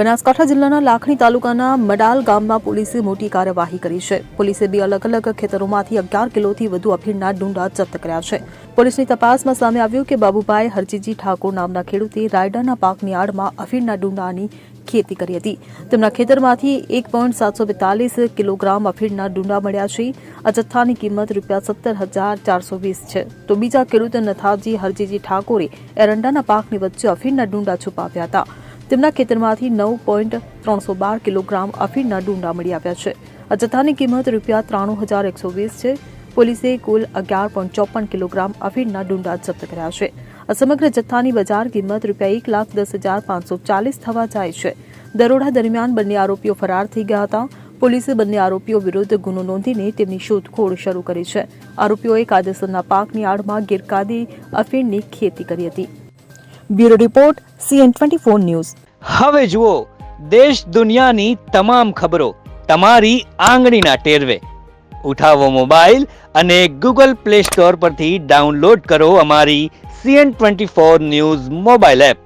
બનાસકાંઠા જિલ્લાના લાખણી તાલુકાના મડાલ ગામમાં પોલીસે મોટી કાર્યવાહી કરી છે। પોલીસે 2 અલગ અલગ ખેતરોમાંથી 11 કિલોથી વધુ અફીણના ડુંડા જપ્ત કર્યા છે। પોલીસની તપાસમાં સામે આવ્યું કે બાબુભાઈ હરજીજી ઠાકોર નામના ખેડૂતે રાયડાના પાકની આડમાં અફીણના ડુંડાની ખેતી કરી હતી। તેમના ખેતરમાંથી 1.742 કિલોગ્રામ અફીણના ડુંડા મળ્યા છે। આ જથ્થાની કિંમત ₹17,420 છે। તો બીજા ખેડૂત નથાજી હરજીજી ઠાકોરે એરંડાના પાકની વચ્ચે અફીણના ડુંડા છુપાવ્યા હતા। તેમના ખેતરમાંથી 9.312 કિલોગ્રામ અફીણના ડુંડા મળી આવ્યા છે। આ જથ્થાની કિંમત ₹93,120 છે। પોલીસે કુલ 11.54 કિલોગ્રામ અફીણના ડુંડા જપ્ત કર્યા છે। આ સમગ્ર જથ્થાની બજાર કિંમત ₹1,10,540 થવા જાય છે। દરોડા દરમિયાન બંને આરોપીઓ ફરાર થઈ ગયા હતા। પોલીસે બંને આરોપીઓ વિરુદ્ધ ગુનો નોંધીને તેમની શોધખોળ શરૂ કરી છે। આરોપીઓએ કાયદેસરના પાકની આડમાં ગેરકાયદે અફીણની ખેતી કરી હતી। Bureau report CN24 news. હવે જુઓ દેશ દુનિયાની તમામ ખબરો તમારી આંગળીના ટેરવે। ઉઠાવો મોબાઈલ અને ગૂગલ પ્લે સ્ટોર પરથી ડાઉનલોડ કરો અમારી CN24 ન્યૂઝ મોબાઈલ એપ।